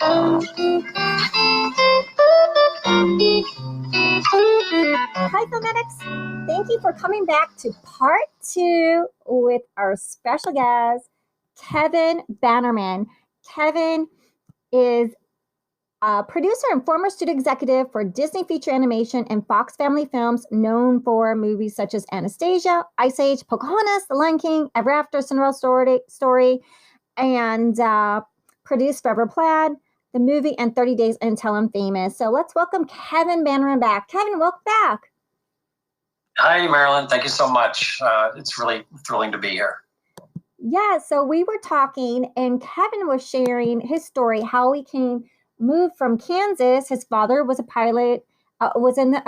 Hi, Filmatics. Thank you for coming back to part 2 with our special guest, Kevin Bannerman. Kevin is a producer and former studio executive for Disney Feature Animation and Fox Family Films, known for movies such as Anastasia, Ice Age, Pocahontas, The Lion King, Ever After, Cinderella Story, and produced Forever Plaid, the movie, and 30 Days Until I'm Famous. So let's welcome Kevin Bannerman back. Kevin, welcome back. Hi, Marilyn. Thank you so much. It's really thrilling to be here. Yeah, so we were talking, and Kevin was sharing his story, how he moved from Kansas. His father was a pilot, was in the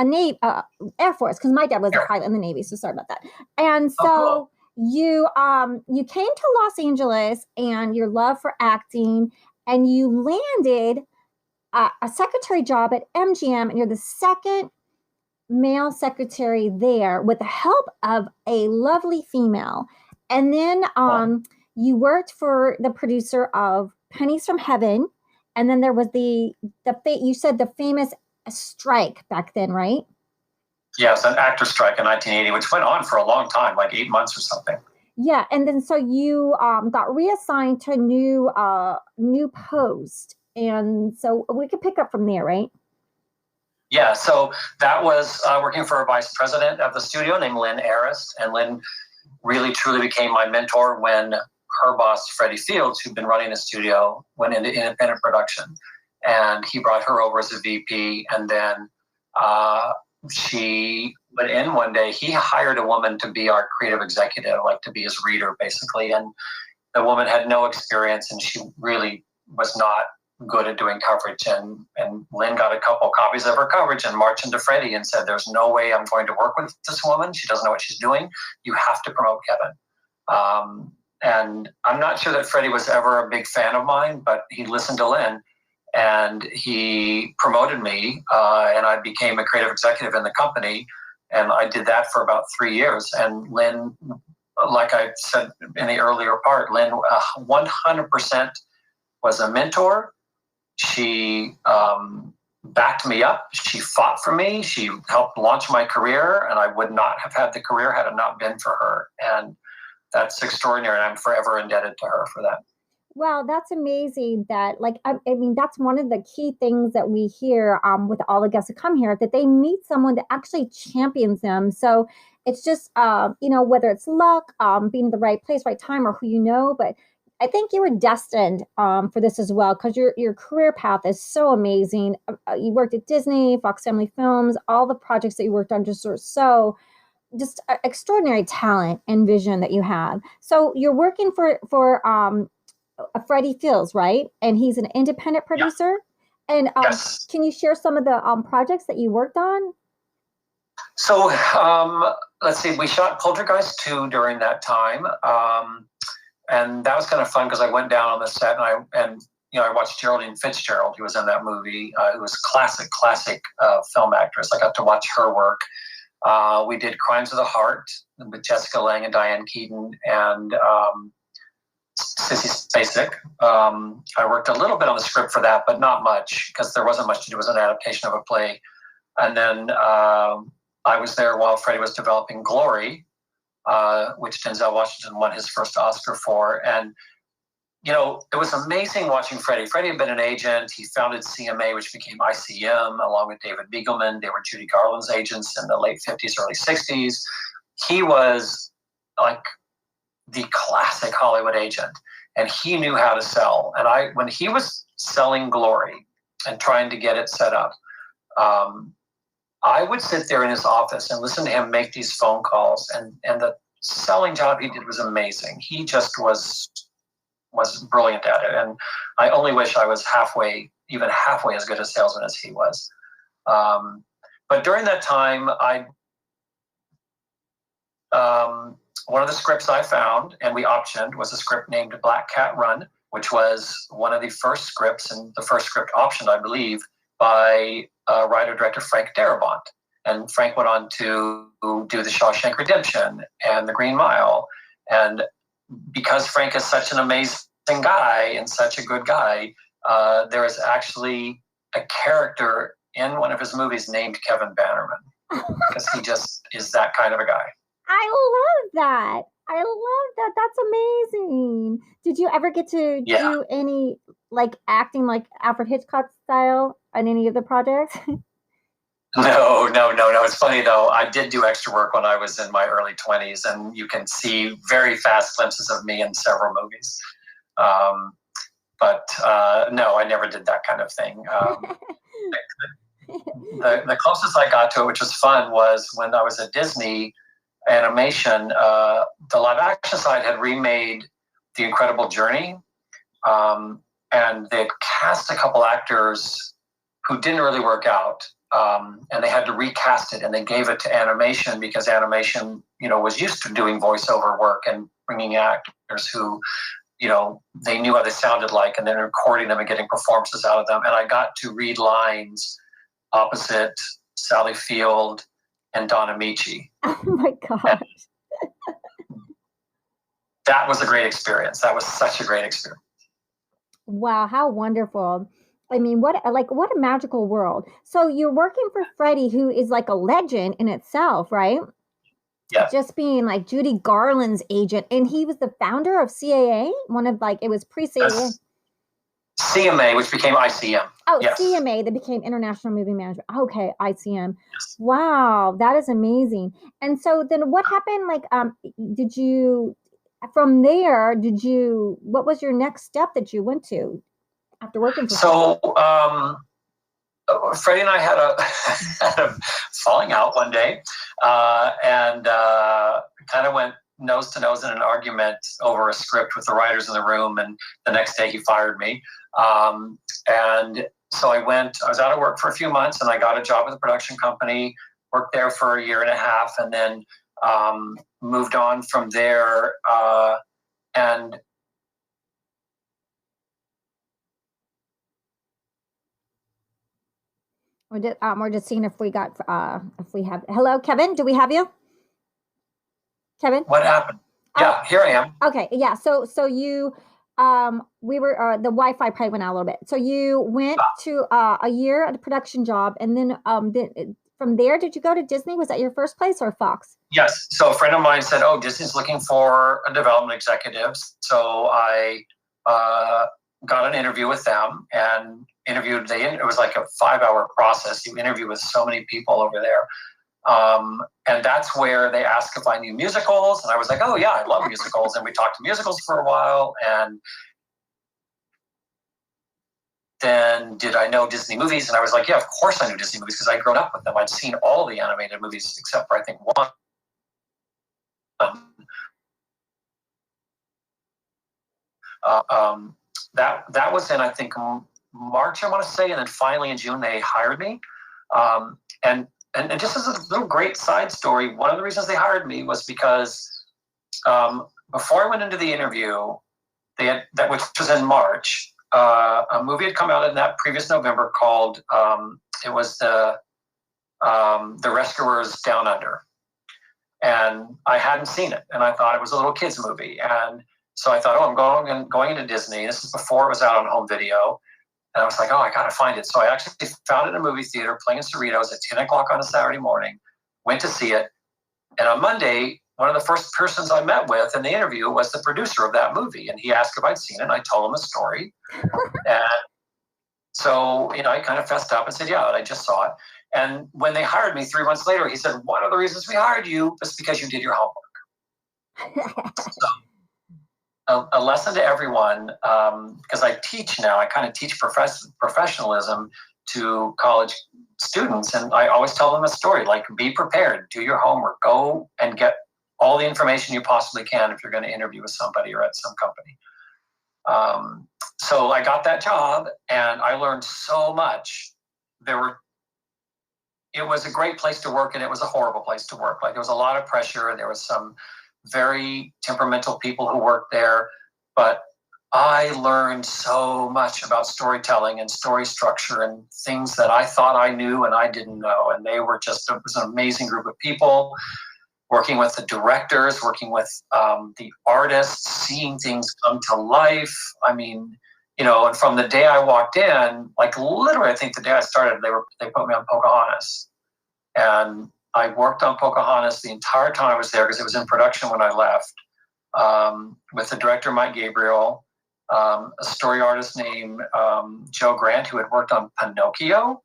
Air Force, because my dad was a pilot in the Navy, so sorry about that. And so you came to Los Angeles, and your love for acting, and you landed a secretary job at MGM, and you're the second male secretary there with the help of a lovely female. And then you worked for the producer of Pennies from Heaven. And then there was you said the famous strike back then, right? Yes, an actor strike in 1980, which went on for a long time, like 8 months or something. Yeah, and then so you got reassigned to a new post. And so we could pick up from there, right? Yeah, so that was working for a vice president of the studio named Lynn Arist. And Lynn really, truly became my mentor when her boss, Freddie Fields, who'd been running the studio, went into independent production. And he brought her over as a VP. And then she went in one day. He hired a woman to be our creative executive, like to be his reader, basically. And the woman had no experience, and she really was not good at doing coverage. And Lynn got a couple copies of her coverage and marched into Freddie and said, "There's no way I'm going to work with this woman. She doesn't know what she's doing. You have to promote Kevin." And I'm not sure that Freddie was ever a big fan of mine, but he listened to Lynn and he promoted me, and I became a creative executive in the company. And I did that for about 3 years. And Lynn, like I said in the earlier part, Lynn 100% was a mentor. She backed me up. She fought for me. She helped launch my career, and I would not have had the career had it not been for her. And that's extraordinary. I'm forever indebted to her for that. Wow, that's amazing. That, like, I mean, that's one of the key things that we hear with all the guests that come here, that they meet someone that actually champions them. So it's just, whether it's luck, being in the right place, right time, or who you know, but I think you were destined for this as well, because your career path is so amazing. You worked at Disney, Fox Family Films, all the projects that you worked on just extraordinary talent and vision that you have. So you're working for Freddie Fields, right? And he's an independent producer. Yeah. And yes. Can you share some of the projects that you worked on? So let's see. We shot Poltergeist 2 during that time. And that was kind of fun because I went down on the set and I watched Geraldine Fitzgerald, who was in that movie. Who was classic film actress. I got to watch her work. We did Crimes of the Heart with Jessica Lange and Diane Keaton and Sissy Spacek. I worked a little bit on the script for that, but not much because there wasn't much to do. It was an adaptation of a play. And then I was there while Freddie was developing Glory, which Denzel Washington won his first Oscar for. And, it was amazing watching Freddie. Freddie had been an agent. He founded CMA, which became ICM, along with David Beagleman. They were Judy Garland's agents in the late 50s, early 60s. He was like the classic Hollywood agent, and he knew how to sell. And when he was selling Glory and trying to get it set up, I would sit there in his office and listen to him make these phone calls, and the selling job he did was amazing. He just was brilliant at it, and I only wish I was even halfway as good a salesman as he was. But during that time, one of the scripts I found and we optioned was a script named Black Cat Run, which was one of the first scripts and the first script optioned, I believe, by writer-director Frank Darabont. And Frank went on to do The Shawshank Redemption and The Green Mile. And because Frank is such an amazing guy and such a good guy, there is actually a character in one of his movies named Kevin Bannerman, because he just is that kind of a guy. I love that. I love that. That's amazing. Did you ever get to do any like acting like Alfred Hitchcock style on any of the projects? No. It's funny though. I did do extra work when I was in my early 20s, and you can see very fast glimpses of me in several movies. But no, I never did that kind of thing. The closest I got to it, which was fun, was when I was at Disney Animation. The live action side had remade The Incredible Journey, and they had cast a couple actors who didn't really work out, and they had to recast it, and they gave it to animation because animation, was used to doing voiceover work and bringing actors who, they knew how they sounded like, and then recording them and getting performances out of them. And I got to read lines opposite Sally Field and Don Amici. Oh my gosh. That was a great experience. That was such a great experience. Wow, how wonderful. I mean, what a magical world. So you're working for Freddie, who is like a legend in itself, right? Yeah. Just being like Judy Garland's agent. And he was the founder of CAA, it was pre-CAA. CMA, which became ICM. Oh, yes. CMA, that became International Movie Management. Okay, ICM. Yes. Wow, that is amazing. And so then what happened? From there, what was your next step that you went to after working for Freddie and I had a falling out one day, and kind of went nose to nose in an argument over a script with the writers in the room, and the next day he fired me. And so I was out of work for a few months, and I got a job with a production company, worked there for a year and a half, and then moved on from there. And we're just seeing if we have. Hello, Kevin. Do we have you, Kevin? What happened? Yeah, here I am. Okay, yeah. So you, we were the Wi-Fi probably went out a little bit. So you went to a year at a production job, and then from there, did you go to Disney? Was that your first place, or Fox? Yes. So a friend of mine said, "Oh, Disney's looking for a development executive." So I got an interview with them and interviewed. It was like a 5-hour process. You interview with so many people over there. And that's where they asked if I knew musicals. And I was like, "Oh yeah, I love musicals." And we talked musicals for a while. And then did I know Disney movies? And I was like, "Yeah, of course I knew Disney movies because I'd grown up with them. I'd seen all the animated movies except for I think one." That was in, I think, March, I want to say. And then finally in June, they hired me. And just as a little great side story, one of the reasons they hired me was because before I went into the interview, which was in March, a movie had come out in that previous November called it was the Rescuers Down Under, and I hadn't seen it, and I thought it was a little kids movie, and so I thought, I'm going into Disney. This is before it was out on home video. And I was like, I got to find it. So I actually found it in a movie theater playing in Cerritos at 10 o'clock on a Saturday morning, went to see it. And on Monday, one of the first persons I met with in the interview was the producer of that movie. And he asked if I'd seen it, and I told him the story. And so, I kind of fessed up and said, yeah, I just saw it. And when they hired me 3 months later, he said, one of the reasons we hired you was because you did your homework. So, a lesson to everyone, because I teach now, I kind of teach professionalism to college students. And I always tell them a story, like, be prepared, do your homework, go and get all the information you possibly can if you're going to interview with somebody or at some company. So I got that job and I learned so much. It was a great place to work, and it was a horrible place to work. Like, there was a lot of pressure. There was some very temperamental people who worked there, but I learned so much about storytelling and story structure and things that I thought I knew and I didn't know. And it was an amazing group of people, working with the directors, working with the artists, seeing things come to life. I mean, and from the day I walked in, like literally, I think the day I started, they put me on Pocahontas, and I worked on Pocahontas the entire time I was there because it was in production when I left, with the director Mike Gabriel, a story artist named Joe Grant, who had worked on Pinocchio.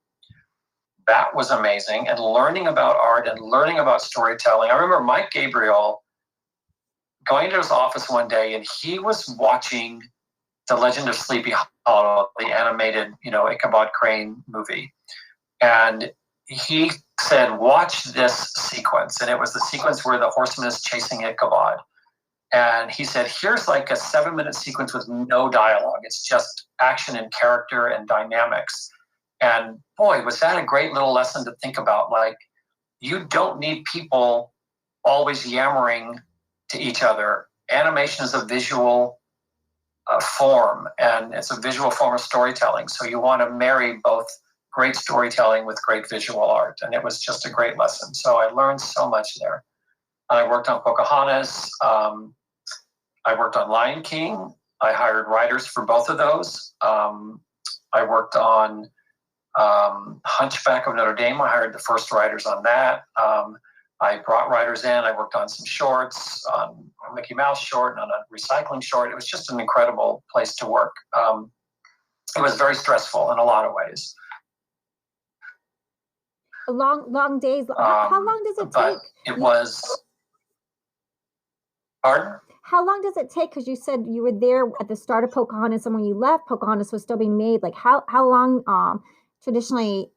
That was amazing, and learning about art and learning about storytelling. I remember Mike Gabriel going to his office one day, and he was watching The Legend of Sleepy Hollow, the animated, Ichabod Crane movie. And he said, watch this sequence. And it was the sequence where the horseman is chasing Ichabod. And he said, here's like a 7-minute sequence with no dialogue. It's just action and character and dynamics. And boy, was that a great little lesson to think about. Like, you don't need people always yammering to each other. Animation is a visual form, and it's a visual form of storytelling. So you want to marry both great storytelling with great visual art. And it was just a great lesson. So I learned so much there. I worked on Pocahontas. I worked on Lion King. I hired writers for both of those. I worked on Hunchback of Notre Dame. I hired the first writers on that. I brought writers in. I worked on some shorts, on a Mickey Mouse short and on a recycling short. It was just an incredible place to work. It was very stressful in a lot of ways. Long days. How long does it take? It was. Pardon? How long does it take? Because you said you were there at the start of Pocahontas, and when you left, Pocahontas was still being made. Like how long traditionally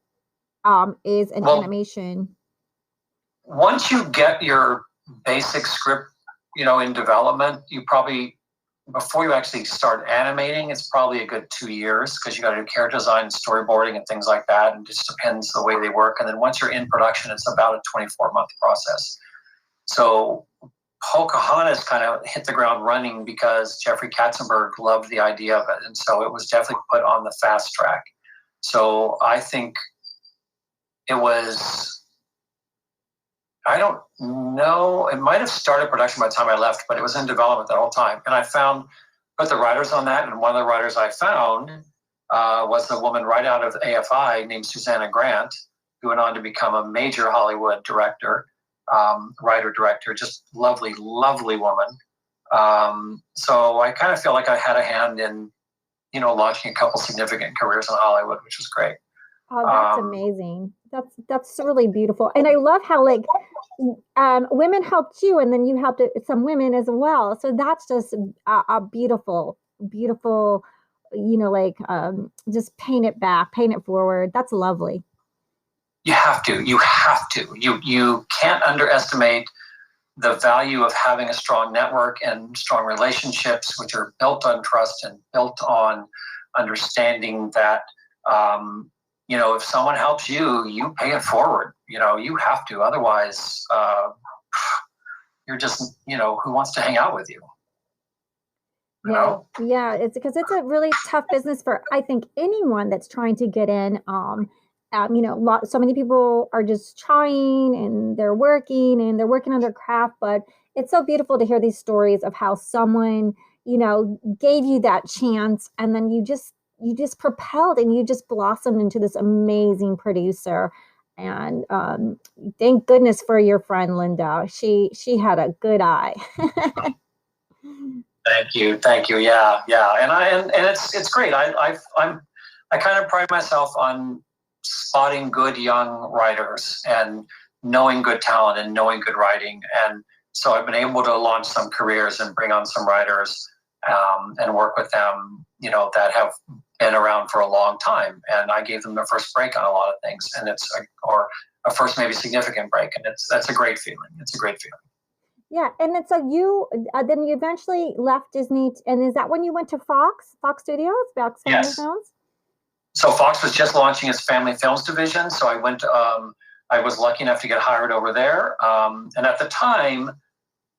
is an animation? Once you get your basic script, in development, you probably, before you actually start animating, it's probably a good 2 years because you got to do character design, storyboarding, and things like that. And it just depends the way they work. And then once you're in production, it's about a 24-month process. So Pocahontas kind of hit the ground running because Jeffrey Katzenberg loved the idea of it. And so it was definitely put on the fast track. So I think it was, I don't know, it might have started production by the time I left, but it was in development the whole time. And I put the writers on that, and one of the writers I found was the woman right out of AFI named Susanna Grant, who went on to become a major Hollywood director, writer-director, just lovely, lovely woman. So I kind of feel like I had a hand in, launching a couple significant careers in Hollywood, which was great. Oh, that's amazing. That's really beautiful. And I love how women helped you, and then you helped some women as well. So that's just a beautiful, beautiful, just paint it forward. That's lovely. You have to. You can't underestimate the value of having a strong network and strong relationships, which are built on trust and built on understanding that, if someone helps you, you pay it forward. You have to. Otherwise, you're just, who wants to hang out with you? Yeah, it's because it's a really tough business for, I think, anyone that's trying to get in. So many people are just trying, and they're working on their craft, but it's so beautiful to hear these stories of how someone, gave you that chance, and then you just propelled and you just blossomed into this amazing producer. And thank goodness for your friend Linda. She had a good eye. Thank you. Yeah, and it's great. I kind of pride myself on spotting good young writers and knowing good talent and knowing good writing, and so I've been able to launch some careers and bring on some writers and work with them, that have been around for a long time, and I gave them their first break on a lot of things, and or a first maybe significant break, and that's a great feeling. It's a great feeling. Yeah, and then so you then you eventually left Disney, and is that when you went to Fox Studios, Fox Family Films? So Fox was just launching its Family Films division, so I went. I was lucky enough to get hired over there, and at the time,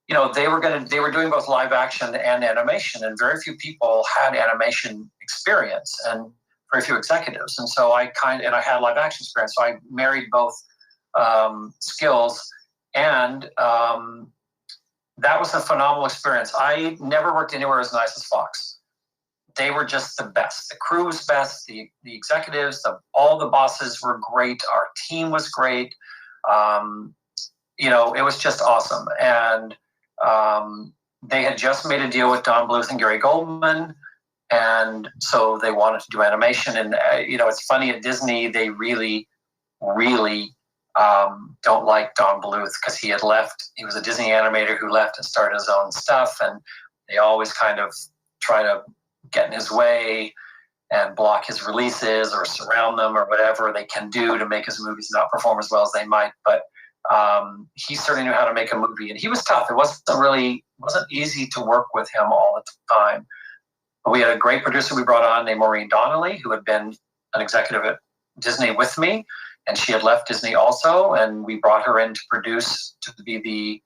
they were doing both live action and animation, and very few people had animation experience, and very few executives. And so I had live action experience, so I married both skills, and that was a phenomenal experience. I never worked anywhere as nice as Fox. they were just the best. The crew was best. The executives, all the bosses were great. Our team was great. It was just awesome. And they had just made a deal with Don Bluth and Gary Goldman. And so they wanted to do animation. And, it's funny, at Disney, they really, really don't like Don Bluth because he had left. He was a Disney animator who left and started his own stuff. And they always kind of try to get in his way and block his releases or surround them or whatever they can do to make his movies not perform as well as they might. But he certainly knew how to make a movie, and he was tough. It wasn't easy to work with him all the time. But we had a great producer we brought on named Maureen Donnelly, who had been an executive at Disney with me, and she had left Disney also, and we brought her in to be the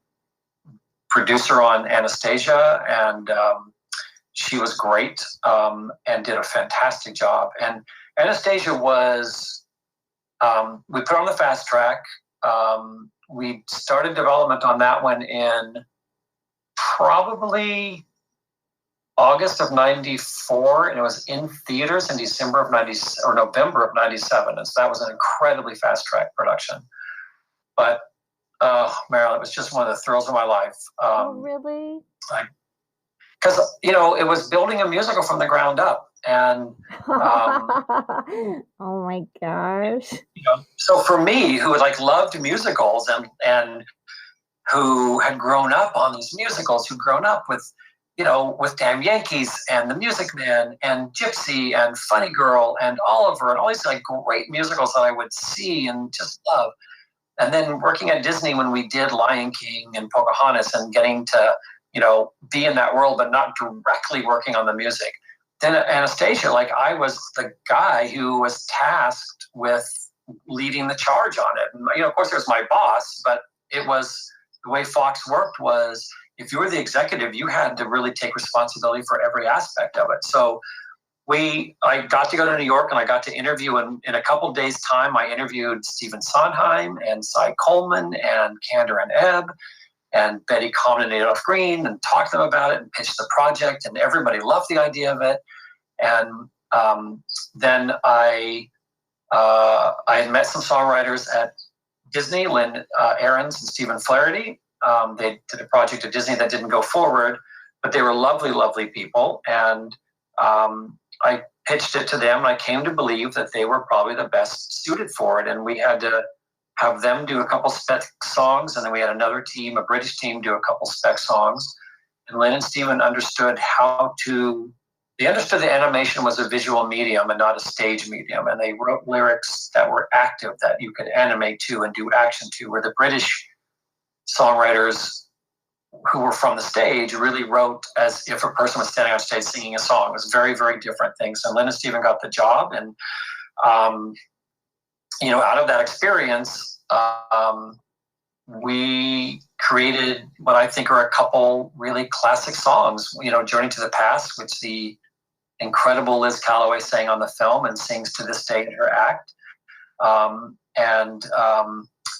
producer on Anastasia, and she was great and did a fantastic job. And Anastasia was, we put on the fast track. We started development on that one in probably August of 94, and it was in theaters in November of 97. And so that was an incredibly fast track production. But Marilyn, it was just one of the thrills of my life. Oh, really? Because, it was building a musical from the ground up. And oh my gosh. So for me, who loved musicals and who had grown up on these musicals, who'd grown up with Damn Yankees and The Music Man and Gypsy and Funny Girl and Oliver and all these great musicals that I would see and just love. And then working at Disney when we did Lion King and Pocahontas and getting to, be in that world, but not directly working on the music. Then at Anastasia, I was the guy who was tasked with leading the charge on it. And, of course, there was my boss, but it was the way Fox worked was if you were the executive, you had to really take responsibility for every aspect of it. So I got to go to New York and I got to interview in a couple of days' time. I interviewed Stephen Sondheim and Cy Coleman and Kander and Ebb and Betty Comden and Adolph Green and talked to them about it and pitched the project, and everybody loved the idea of it. And then I had met some songwriters at Disney, Lynn Ahrens and Stephen Flaherty. They did a project at Disney that didn't go forward, but they were lovely, lovely people. And I pitched it to them, and I came to believe that they were probably the best suited for it. And we had to have them do a couple spec songs, and then we had another team, a British team, do a couple spec songs. And Lynn and Stephen understood they understood the animation was a visual medium and not a stage medium. And they wrote lyrics that were active that you could animate to and do action to, where the British songwriters who were from the stage really wrote as if a person was standing on stage singing a song. It was very, very different things. So Lynn and Stephen got the job. And, out of that experience, we created what I think are a couple really classic songs, Journey to the Past, which the incredible Liz Calloway sang on the film and sings to this day in her act. And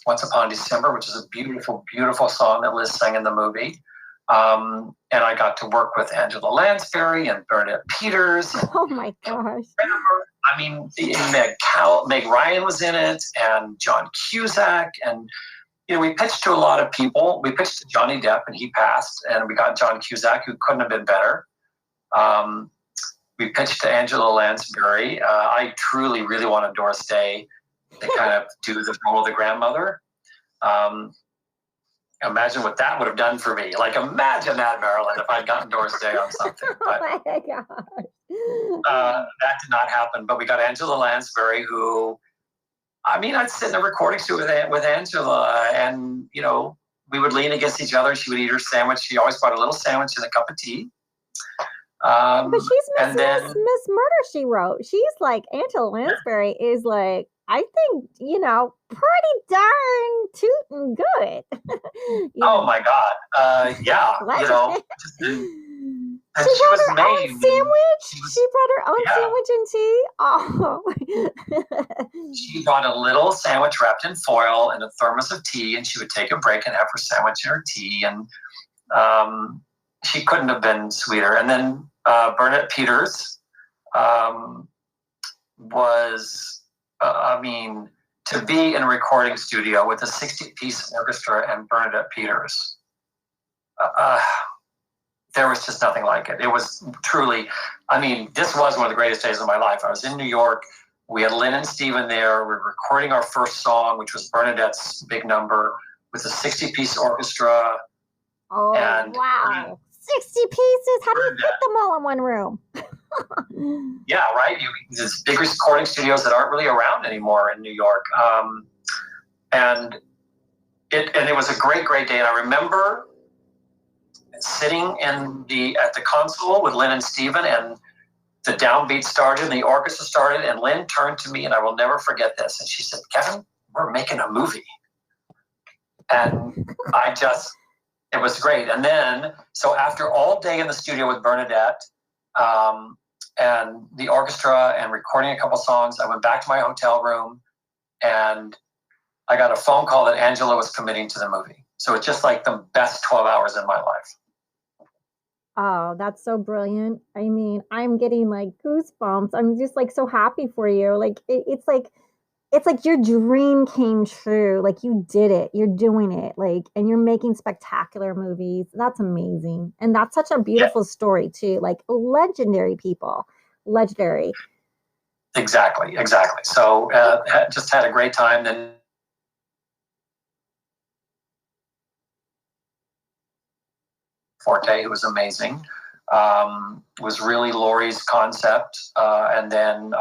Once Upon a December, which is a beautiful, beautiful song that Liz sang in the movie. And I got to work with Angela Lansbury and Bernadette Peters. Oh my gosh. I mean, Meg Ryan was in it, and John Cusack. And, we pitched to a lot of people. We pitched to Johnny Depp, and he passed. And we got John Cusack, who couldn't have been better. We pitched to Angela Lansbury. I truly, really wanted Doris Day to kind of do the role of the grandmother. Imagine what that would have done for me. Imagine that, Marilyn, if I'd gotten Doris Day on something. But Oh my gosh. that did not happen. But we got Angela Lansbury, who, I'd sit in a recording studio with Angela, and, we would lean against each other. She would eat her sandwich. She always brought a little sandwich and a cup of tea. But she's Miss Murder, She Wrote. She's Angela Lansbury is I think, pretty darn tootin' good. Oh my God. Yeah. She brought her own sandwich. She brought her own sandwich and tea. Oh. She brought a little sandwich wrapped in foil and a thermos of tea, and she would take a break and have her sandwich and her tea. And she couldn't have been sweeter. And then Bernadette Peters, was, I mean, to be in a recording studio with a 60-piece orchestra and Bernadette Peters, there was just nothing like it. It was truly, I mean, this was one of the greatest days of my life. I was in New York. We had Lynn and Steven there. We were recording our first song, which was Bernadette's big number, with a 60-piece orchestra. Oh, and wow. 60 pieces? How do you fit them all in one room? Yeah, right. There's big recording studios that aren't really around anymore in New York. And it was a great, great day. And I remember sitting at the console with Lynn and Steven, and the downbeat started and the orchestra started, and Lynn turned to me, and I will never forget this. And she said, "Kevin, we're making a movie." And it was great. And then, so after all day in the studio with Bernadette, and the orchestra and recording a couple songs, I went back to my hotel room, and I got a phone call that Angela was committing to the movie. So it's just like the best 12 hours in my life. Oh, that's so brilliant. I mean, I'm getting like goosebumps. I'm just like so happy for you. Like it's like your dream came true. Like you did it. You're doing it. Like, and you're making spectacular movies. That's amazing. And that's such a beautiful story too. Like legendary people. Legendary. Exactly. So just had a great time. Then Forte, who was amazing. Was really Laurie's concept. And then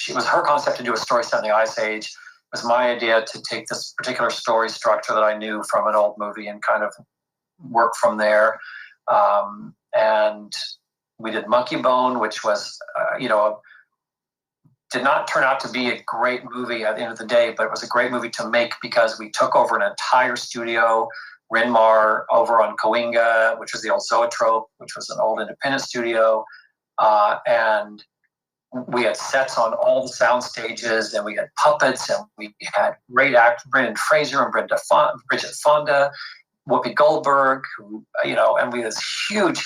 it was her concept to do a story set in the Ice Age. It was my idea to take this particular story structure that I knew from an old movie and kind of work from there. And we did Monkey Bone, which was, did not turn out to be a great movie at the end of the day, but it was a great movie to make because we took over an entire studio, Rinmar, over on Coinga, which was the old Zoetrope, which was an old independent studio. And we had sets on all the sound stages, and we had puppets, and we had great actors, Brendan Fraser and Bridget Fonda, Whoopi Goldberg, and we had this huge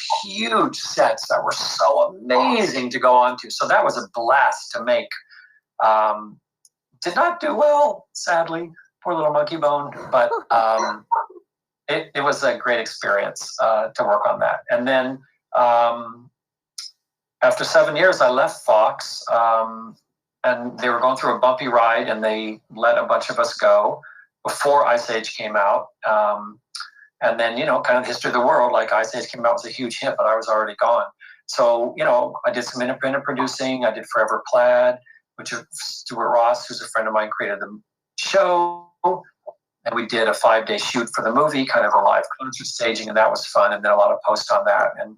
sets that were so amazing to go on to. So that was a blast to make. Did not do well, sadly, poor little Monkey Bone, but it was a great experience to work on that. And then after 7 years, I left Fox, and they were going through a bumpy ride, and they let a bunch of us go before Ice Age came out. And then, kind of the history of the world, like Ice Age came out, was a huge hit, but I was already gone. So, I did some independent producing. I did Forever Plaid, which Stuart Ross, who's a friend of mine, created the show. And we did a 5-day shoot for the movie, kind of a live concert staging, and that was fun. And then a lot of posts on that. And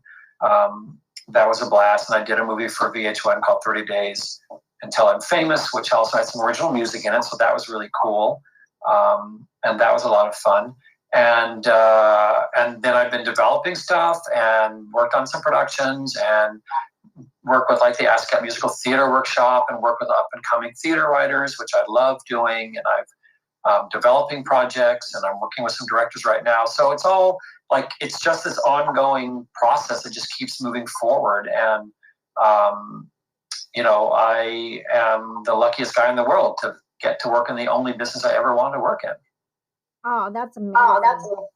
that was a blast. And I did a movie for VH1 called 30 Days Until I'm Famous, which also had some original music in it. So that was really cool. And that was a lot of fun. And then I've been developing stuff and worked on some productions and worked with like the ASCAP Musical Theater Workshop and worked with up and coming theater writers, which I love doing. And I've developing projects, and I'm working with some directors right now. So it's all like, it's just this ongoing process that just keeps moving forward. And, I am the luckiest guy in the world to get to work in the only business I ever wanted to work in. Oh, that's amazing.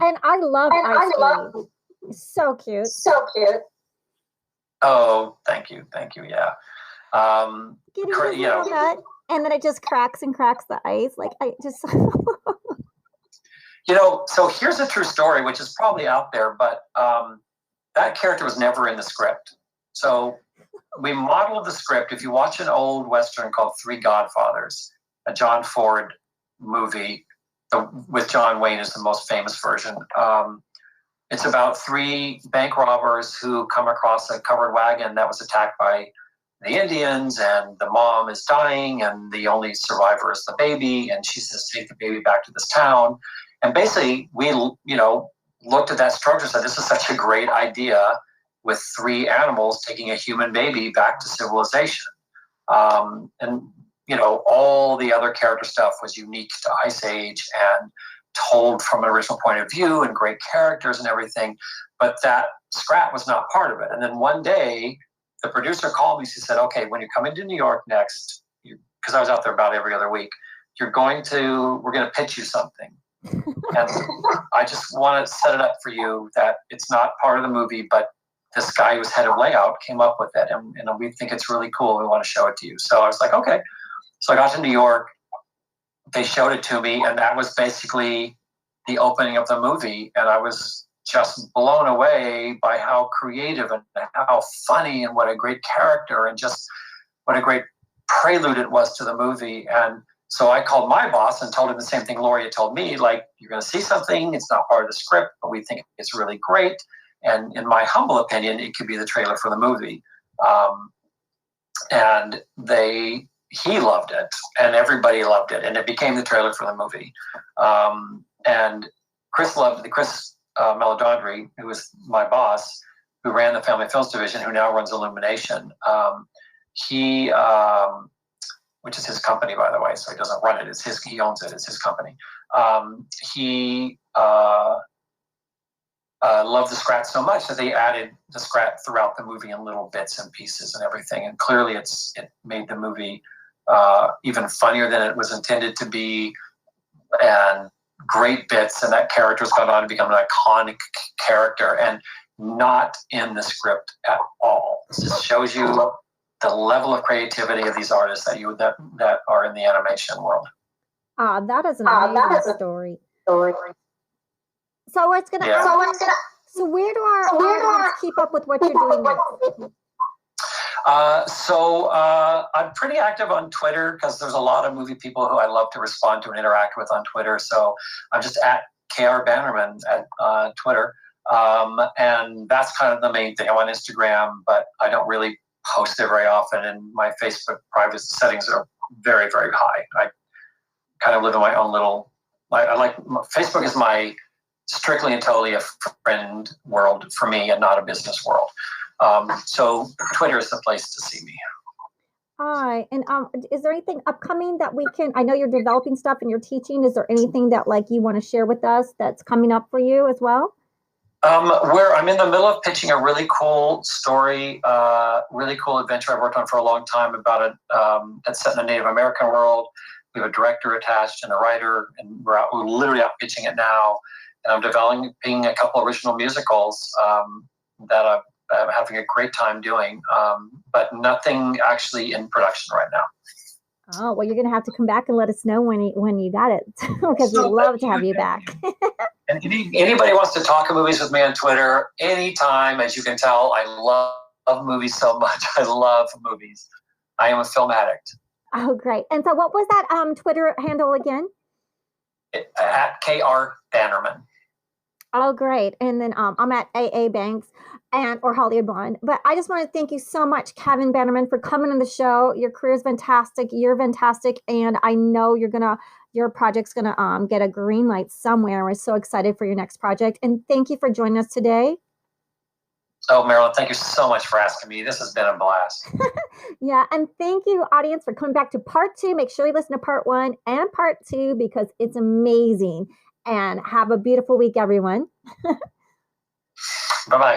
And I love Ice Age. So cute. Oh, thank you. Yeah. Nut, and then it just cracks the ice. Like I just. So here's a true story, which is probably out there, but that character was never in the script. So we modeled the script. If you watch an old Western called Three Godfathers, a John Ford movie with John Wayne is the most famous version. It's about 3 bank robbers who come across a covered wagon that was attacked by the Indians, and the mom is dying, and the only survivor is the baby, and she says, take the baby back to this town. And basically, we, looked at that structure and said, this is such a great idea with 3 animals taking a human baby back to civilization. And all the other character stuff was unique to Ice Age and told from an original point of view and great characters and everything. But that scrap was not part of it. And then one day, the producer called me. She said, okay, when you come into New York next, because I was out there about every other week, we're going to pitch you something. And I just want to set it up for you that it's not part of the movie, but this guy who was head of layout came up with it, and we think it's really cool. We want to show it to you. So I was like, okay. So I got to New York. They showed it to me, and that was basically the opening of the movie. And I was just blown away by how creative and how funny and what a great character and just what a great prelude it was to the movie. And so I called my boss and told him the same thing Lori had told me, like, you're going to see something. It's not part of the script, but we think it's really great. And in my humble opinion, it could be the trailer for the movie. And he loved it, and everybody loved it, and it became the trailer for the movie. And Chris Meledandri, who was my boss, who ran the Family Films division, who now runs Illumination. He, which is his company, by the way, so he doesn't run it. He owns it. It's his company. He loved the Scrat so much that they added the Scrat throughout the movie in little bits and pieces and everything. And clearly it made the movie even funnier than it was intended to be, and great bits. And that character's gone on to become an iconic character and not in the script at all. This just shows you the level of creativity of these artists that are in the animation world. That is an amazing story. So it's gonna. Yeah. So where do our audience keep up with what you're doing next? I'm pretty active on Twitter because there's a lot of movie people who I love to respond to and interact with on Twitter. So I'm just at KR Bannerman at Twitter. And that's kind of the main thing. I'm on Instagram, but I don't really post there very often. And my Facebook private settings are very, very high. I kind of live in my own little, Facebook is my strictly and totally a friend world for me and not a business world. So Twitter is the place to see me. Hi, and is there anything upcoming that we can? I know you're developing stuff and you're teaching. Is there anything that you want to share with us that's coming up for you as well? Where I'm in the middle of pitching a really cool story, really cool adventure I've worked on for a long time about that's set in a Native American world. We have a director attached and a writer, and we're literally out pitching it now. And I'm developing a couple original musicals that I'm having a great time doing, but nothing actually in production right now. Oh, well, you're going to have to come back and let us know when you got it, because we'd love to have you back. And anybody wants to talk movies with me on Twitter, anytime. As you can tell, I love movies so much. I love movies. I am a film addict. Oh, great. And so what was that Twitter handle again? At KR Bannerman. Oh, great. And then I'm at AA Banks or Hollywood Blonde. But I just want to thank you so much, Kevin Bannerman, for coming on the show. Your career is fantastic. You're fantastic. And I know your project's going to get a green light somewhere. We're so excited for your next project. And thank you for joining us today. Oh, Marilyn, thank you so much for asking me. This has been a blast. Yeah, and thank you, audience, for coming back to part 2. Make sure you listen to part 1 and part 2 because it's amazing. And have a beautiful week, everyone. Bye-bye.